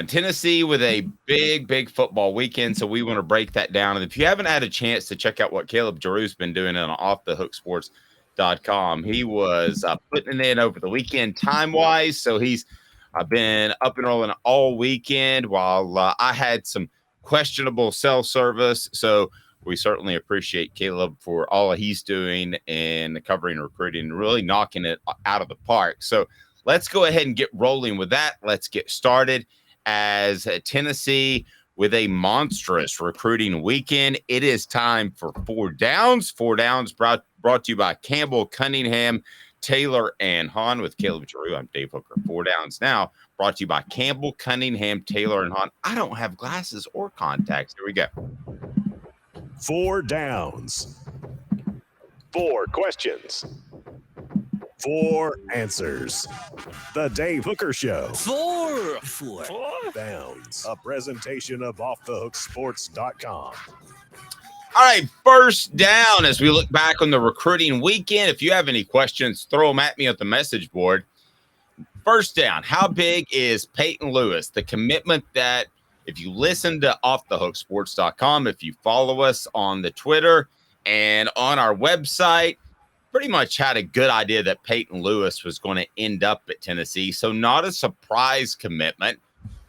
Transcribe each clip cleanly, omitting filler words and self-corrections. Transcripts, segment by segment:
Tennessee with a big football weekend, so we want to break that down. And if you haven't had a chance to check out what Caleb Giroux's been doing on offthehooksports.com, he was putting it in over the weekend time-wise, so he's been up and rolling all weekend while I had some questionable cell service. So we certainly appreciate Caleb for all he's doing in covering recruiting and really knocking it out of the park. So let's go ahead and get rolling with that. Let's get started. As Tennessee with a monstrous recruiting weekend, it is time for Four Downs. Four Downs brought to you by Campbell, Cunningham, Taylor, and Hahn with Caleb Giroux. I'm Dave Hooker. Four Downs now brought to you by Campbell, Cunningham, Taylor, and Hahn. I don't have glasses or contacts. Here we go. Four Downs. Four questions. Four answers. The Dave Hooker Show. Four Downs. A presentation of offthehooksports.com. All right, first down as we look back on the recruiting weekend. If you have any questions, throw them at me at the message board. First down, how big is Peyton Lewis? The commitment that if you listen to offthehooksports.com, if you follow us on the Twitter and on our website, pretty much had a good idea that Peyton Lewis was going to end up at Tennessee. So not a surprise commitment,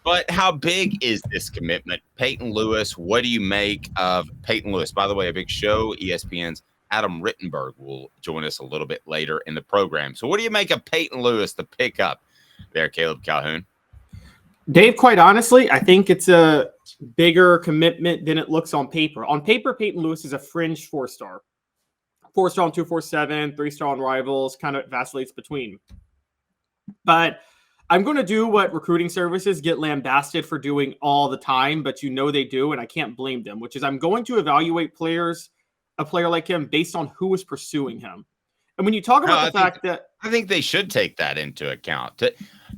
but how big is this commitment? Peyton Lewis, what do you make of Peyton Lewis? By the way, a big show, ESPN's Adam Rittenberg will join us a little bit later in the program. So what do you make of Peyton Lewis, the pickup there, Caleb Calhoun? Dave, quite honestly, I think it's a bigger commitment than it looks on paper. On paper, Peyton Lewis is a fringe four-star. 4-star on 247, 3-star on Rivals, kind of vacillates between. But I'm going to do what recruiting services get lambasted for doing all the time, but you know they do, and I can't blame them, which is I'm going to evaluate a player like him based on who is pursuing him. And when you talk about I think they should take that into account.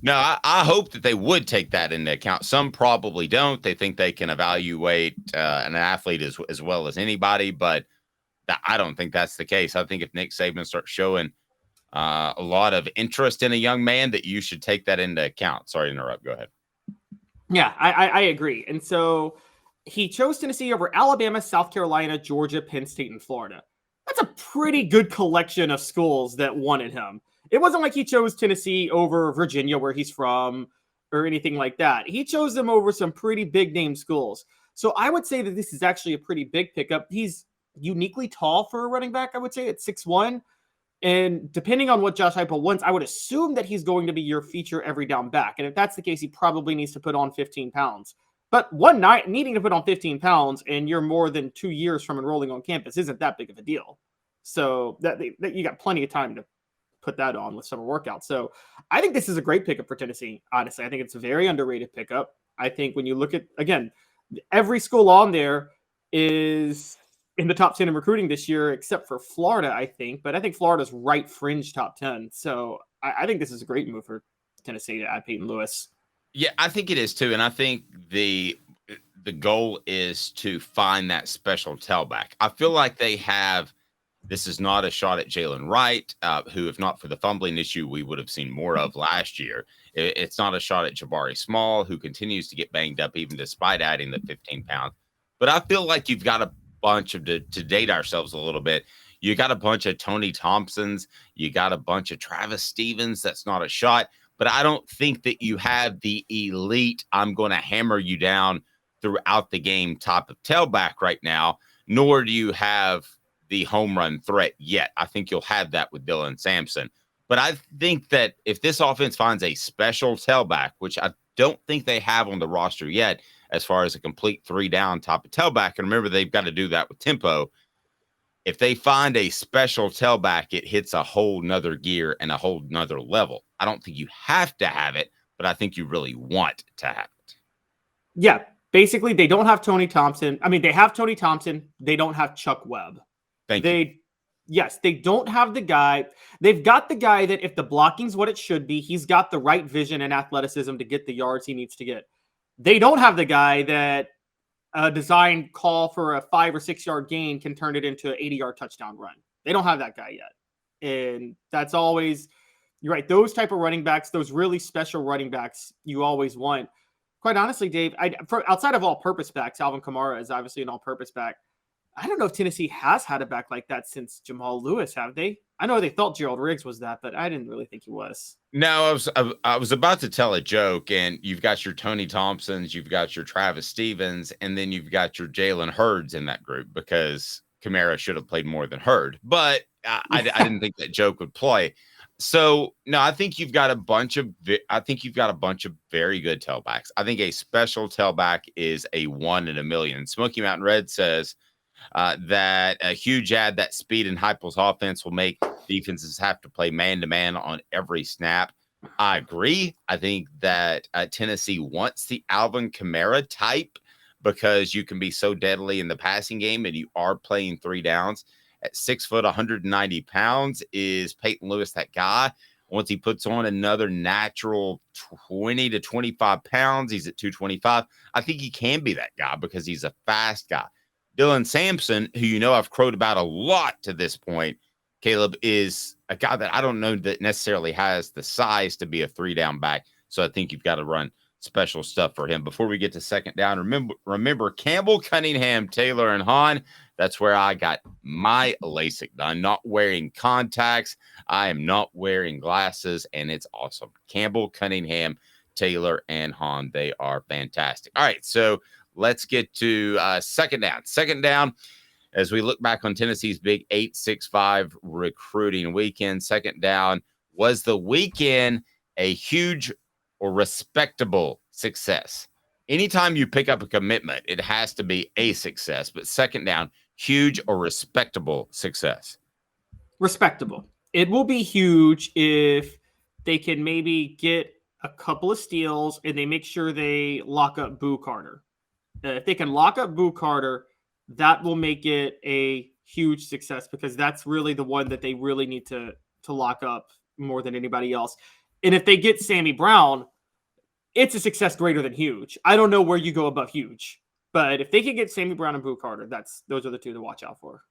No, I hope that they would take that into account. Some probably don't. They think they can evaluate an athlete as well as anybody, but I don't think that's the case. I think if Nick Saban starts showing a lot of interest in a young man, that you should take that into account. Sorry to interrupt. Go ahead. Yeah, I agree. And so he chose Tennessee over Alabama, South Carolina, Georgia, Penn State, and Florida. That's a pretty good collection of schools that wanted him. It wasn't like he chose Tennessee over Virginia, where he's from, or anything like that. He chose them over some pretty big name schools. So I would say that this is actually a pretty big pickup. He's uniquely tall for a running back, I would say, at 6'1". And depending on what Josh Heupel wants, I would assume that he's going to be your feature every down back. And if that's the case, he probably needs to put on 15 pounds. But one night needing to put on 15 pounds and you're more than 2 years from enrolling on campus isn't that big of a deal. So that you got plenty of time to put that on with summer workouts. So I think this is a great pickup for Tennessee. Honestly, I think it's a very underrated pickup. I think when you look at, again, every school on there is in the top 10 in recruiting this year, except for Florida, I think. But I think Florida's right fringe top 10. So I think this is a great move for Tennessee to add Peyton Lewis. Yeah, I think it is too. And I think the goal is to find that special tailback. I feel like they have, this is not a shot at Jalen Wright, who, if not for the fumbling issue, we would have seen more of last year. It's not a shot at Jabari Small, who continues to get banged up even despite adding the 15 pounds. But I feel like you've got a bunch of, to date ourselves a little bit, you got a bunch of Tony Thompsons, you got a bunch of Travis Stevens. That's not a shot. But I don't think that you have the elite, I'm going to hammer you down throughout the game type of tailback right now, nor do you have the home run threat yet. I think you'll have that with Dylan Sampson. But I think that if this offense finds a special tailback, which I don't think they have on the roster yet, as far as a complete 3-down type of tailback, and remember, they've got to do that with tempo. If they find a special tailback, it hits a whole nother gear and a whole nother level. I don't think you have to have it, but I think you really want to have it. Yeah, basically, they don't have Tony Thompson. I mean, they have Tony Thompson. They don't have Chuck Webb. Thank you. Yes, they don't have the guy. They've got the guy that if the blocking's what it should be, he's got the right vision and athleticism to get the yards he needs to get. They don't have the guy that a designed call for a 5 or 6 yard gain can turn it into an 80-yard touchdown run. They don't have that guy yet. And that's always, you're right, those type of running backs, those really special running backs you always want. quite honestly, Dave, outside of all-purpose backs, Alvin Kamara is obviously an all-purpose back. I don't know if Tennessee has had a back like that since Jamal Lewis, have they? I know they thought Gerald Riggs was that, but I didn't really think he was. No, I was about to tell a joke, and you've got your Tony Thompsons, you've got your Travis Stevens, and then you've got your Jalen Hurds in that group because Kamara should have played more than Hurd. But I didn't think that joke would play. So no, I think you've got a bunch of very good tailbacks. I think a special tailback is a 1 in a million. Smoky Mountain Red says that a huge add that speed in Heupel's offense will make defenses have to play man-to-man on every snap. I agree. I think that Tennessee wants the Alvin Kamara type because you can be so deadly in the passing game and you are playing 3 downs. At 6 foot, 190 pounds, is Peyton Lewis that guy? Once he puts on another natural 20 to 25 pounds, he's at 225. I think he can be that guy because he's a fast guy. Dylan Sampson, who you know I've crowed about a lot to this point, Caleb, is a guy that I don't know that necessarily has the size to be a 3-down back. So I think you've got to run special stuff for him. Before we get to second down, remember Campbell, Cunningham, Taylor, and Hahn. That's where I got my LASIK done. Not wearing contacts. I am not wearing glasses, and it's awesome. Campbell, Cunningham, Taylor, and Hahn. They are fantastic. All right, so let's get to second down. Second down, as we look back on Tennessee's big 8-6-5 recruiting weekend, second down, was the weekend a huge or respectable success? Anytime you pick up a commitment, it has to be a success. But second down, huge or respectable success? Respectable. It will be huge if they can maybe get a couple of steals and they make sure they lock up Boo Carter. If they can lock up Boo Carter, that will make it a huge success because that's really the one that they really need to lock up more than anybody else. And if they get Sammy Brown, it's a success greater than huge. I don't know where you go above huge, but if they can get Sammy Brown and Boo Carter, those are the two to watch out for.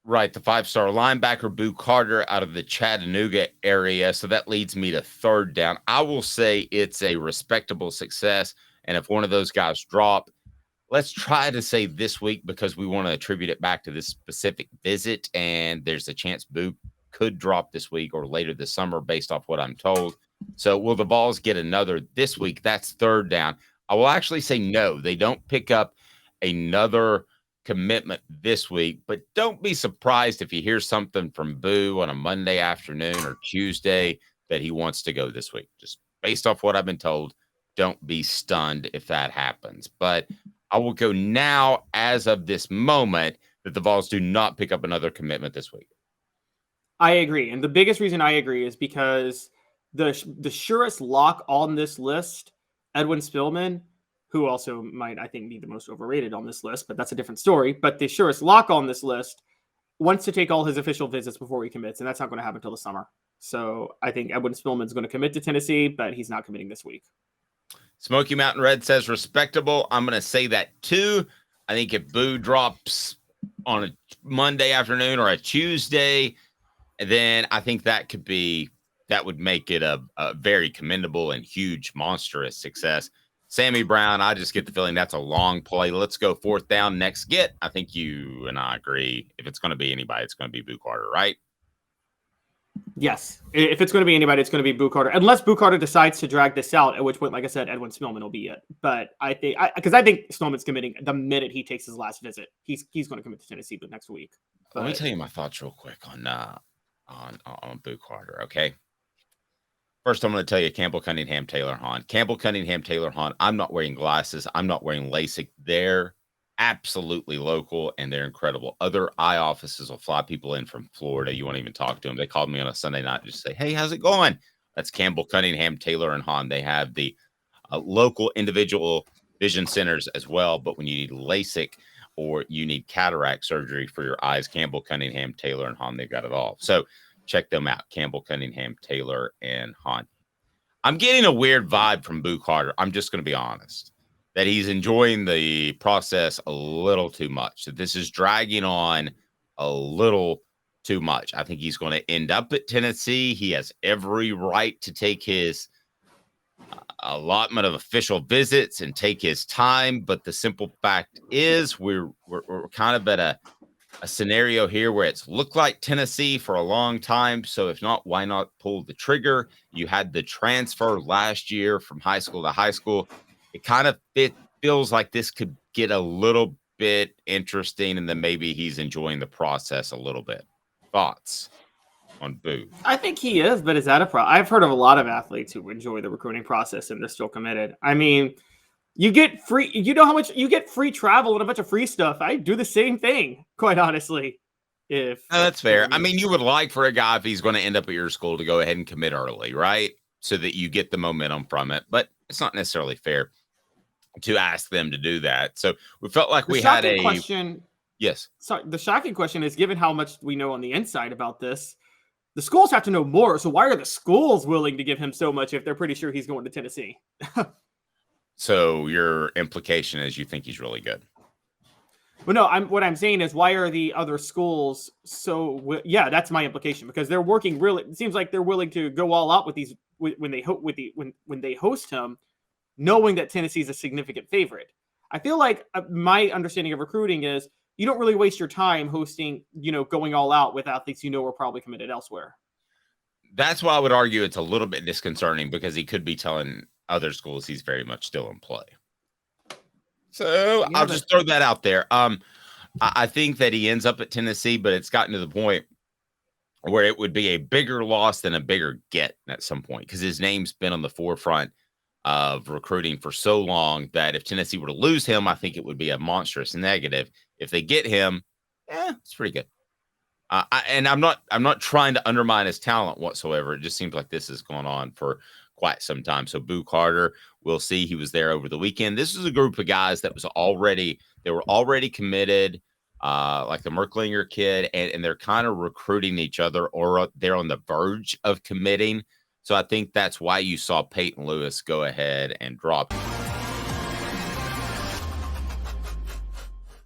Right, the 5-star linebacker Boo Carter out of the Chattanooga area. So that leads me to third down. I will say it's a respectable success. And if one of those guys drop, let's try to say this week because we want to attribute it back to this specific visit. And there's a chance Boo could drop this week or later this summer based off what I'm told. So will the Vols get another this week? That's third down. I will actually say no. They don't pick up another commitment this week, but don't be surprised if you hear something from Boo on a Monday afternoon or Tuesday that he wants to go this week. Just based off what I've been told, don't be stunned if that happens. But I will go now as of this moment that the Vols do not pick up another commitment this week. I agree. And the biggest reason I agree is because the surest lock on this list, Edwin Spillman, who also might, I think, be the most overrated on this list, but that's a different story. But the surest lock on this list wants to take all his official visits before he commits, and that's not going to happen until the summer. So I think Edwin Spillman is going to commit to Tennessee, but he's not committing this week. Smoky Mountain Red says respectable. I'm going to say that too. I think if Boo drops on a Monday afternoon or a Tuesday, then I think that would make it a very commendable and huge, monstrous success. Sammy Brown, I just get the feeling that's a long play. Let's go fourth down, next get. I think you and I agree. If it's going to be anybody, it's going to be Boo Carter, right? Yes. If it's going to be anybody, it's going to be Boo Carter. Unless Boo Carter decides to drag this out, at which point, like I said, Edwin Spillman will be it. But I think Spillman's committing the minute he takes his last visit. He's going to commit to Tennessee next week. Let me tell you my thoughts real quick on Boo Carter, okay? First, I'm going to tell you Campbell, Cunningham, Taylor, Hahn. Campbell, Cunningham, Taylor, Hahn. I'm not wearing glasses. I'm not wearing LASIK. They're absolutely local, and they're incredible. Other eye offices will fly people in from Florida. You won't even talk to them. They called me on a Sunday night and just say, hey, how's it going? That's Campbell, Cunningham, Taylor, and Hahn. They have the local individual vision centers as well, but when you need LASIK or you need cataract surgery for your eyes, Campbell, Cunningham, Taylor, and Hahn, they've got it all. So check them out, Campbell, Cunningham, Taylor, and Hahn. I'm getting a weird vibe from Boo Carter. I'm just going to be honest, that he's enjoying the process a little too much, that this is dragging on a little too much. I think he's going to end up at Tennessee. He has every right to take his allotment of official visits and take his time. But the simple fact is we're kind of at a scenario here where it's looked like Tennessee for a long time. So if not, why not pull the trigger? You had the transfer last year from high school to high school. It kind of feels like this could get a little bit interesting, and then maybe he's enjoying the process a little bit. Thoughts on Boo? I think he is, but is that a problem? I've heard of a lot of athletes who enjoy the recruiting process and they're still committed. I mean, you get free, you know how much you get free travel and a bunch of free stuff. I do the same thing, quite honestly. If that's fair. I mean, you would like for a guy, if he's going to end up at your school, to go ahead and commit early, right? So that you get the momentum from it. But it's not necessarily fair to ask them to do that. So we felt like we had a question. Yes. Sorry, the shocking question is, given how much we know on the inside about this, the schools have to know more. So why are the schools willing to give him so much if they're pretty sure he's going to Tennessee? So your implication is you think he's really good? Well, no, what I'm saying is, why are the other schools so? Yeah, that's my implication, because they're working really. It seems like they're willing to go all out with these when they host him, knowing that Tennessee's a significant favorite. I feel like my understanding of recruiting is you don't really waste your time hosting, going all out with athletes are probably committed elsewhere. That's why I would argue it's a little bit disconcerting, because he could be telling other schools he's very much still in play. So I'll just throw that out there. I think that he ends up at Tennessee, but it's gotten to the point where it would be a bigger loss than a bigger get at some point, because his name's been on the forefront of recruiting for so long that if Tennessee were to lose him, I think it would be a monstrous negative. If they get him, it's pretty good. And I'm not trying to undermine his talent whatsoever. It just seems like this has gone on for quite some time. So Boo Carter, we'll see. He was there over the weekend. This is a group of guys that were already committed, like the Merklinger kid, and they're kind of recruiting each other, or they're on the verge of committing. So I think that's why you saw Peyton Lewis go ahead and drop him.